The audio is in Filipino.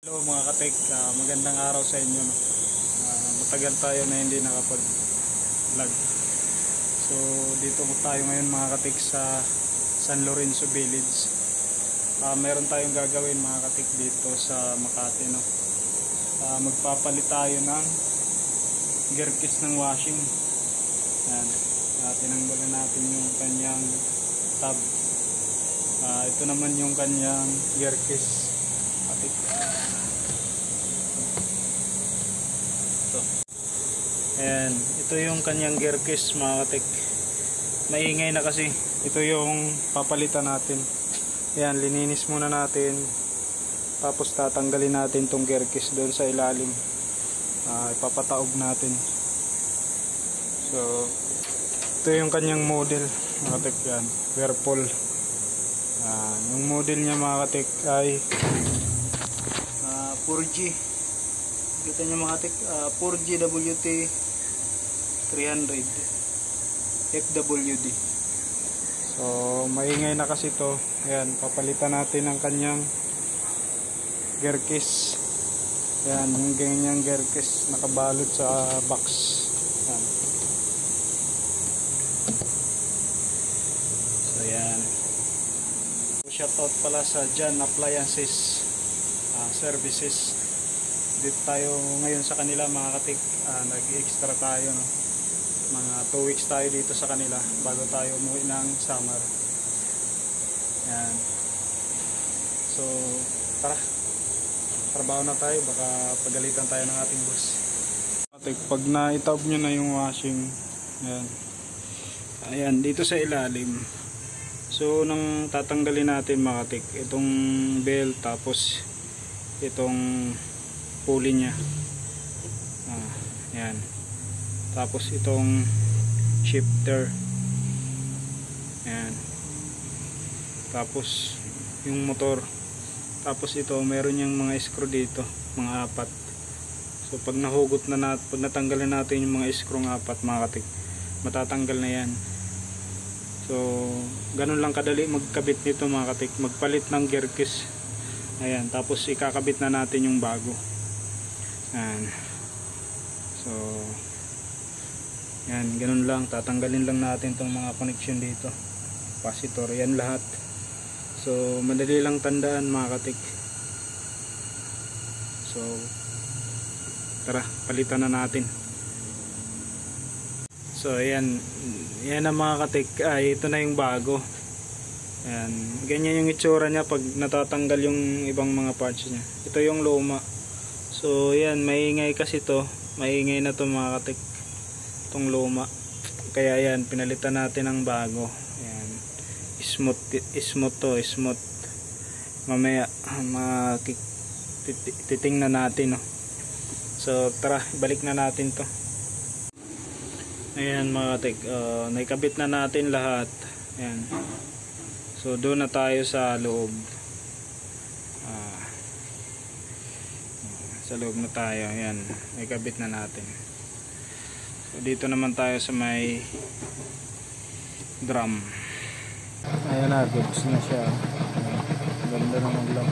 Hello mga katek, magandang araw sa inyo. No? Matagal tayo na hindi nakapag-vlog. So dito po tayo ngayon mga katek sa San Lorenzo Village. Meron tayong gagawin mga katek dito sa Makati. No? Magpapalit tayo ng gear case ng washing. Yan. Tinanggalan natin yung kanyang tab. Ito naman yung kanyang gear case. Ayan, ito yung kanyang gear case mga katek. Maingay na kasi. Ito yung papalitan natin. Ayan, lininis muna natin. Tapos tatanggalin natin tong gear case doon sa ilalim. Ipapataob natin. So ito yung kanyang model mga katek. Yan, Whirlpool. Yung model niya mga katek ay 4G. Kita nyo mga katek, 4G WT 300 FWD. So maingay na kasi to. Ayan, papalitan natin ang kanyang gear case. Ayan, yung ganyang gear case nakabalot sa box. Ayan. So ayan, shoutout pala sa Jan Appliances Services. Dito tayo ngayon sa kanila mga katik. Nag-extra tayo, no? Mga 2 weeks tayo dito sa kanila bago tayo umuwi ng summer. Yan. So tara, trabaho na tayo, baka pagalitan tayo ng ating boss. Katik, pag na-itab nyo na yung washing, yan. Ayan, dito sa ilalim. So nang tatanggalin natin mga katik, itong belt, tapos itong pulley nya. Yan. Tapos itong shifter. Yan. Tapos yung motor. Tapos ito, meron yung mga screw dito, mga 4. So pag nahugot na pag natanggalin natin yung mga screw ng 4 mga katik, matatanggal na yan. So ganun lang kadali magkabit nito mga katik, magpalit ng gear case. Ayan, tapos ikakabit na natin yung bago. Ayan. So yan, ganun lang, tatanggalin lang natin tong mga connection dito, capacitor, yan lahat. So madali lang tandaan mga katik. So tara, palitan na natin. So yan ang mga katik. Ito na yung bago. Ayan, ganyan yung itsura nya pag natatanggal yung ibang mga parts nya. Ito yung luma. So yan, maingay kasi to, maingay na to mga katik, itong luma. Kaya yan, pinalitan natin ng bago. Ayan, smooth to, smooth. Mamaya titingnan natin, no? So tara, balik na natin to. Ayan mga katik, naikabit na natin lahat. Ayan. So doon na tayo sa loob. Sa loob na tayo. Ayan, naikabit na natin. So dito naman tayo sa may drum. Ayan na, goods na siya. Ganda naman lang.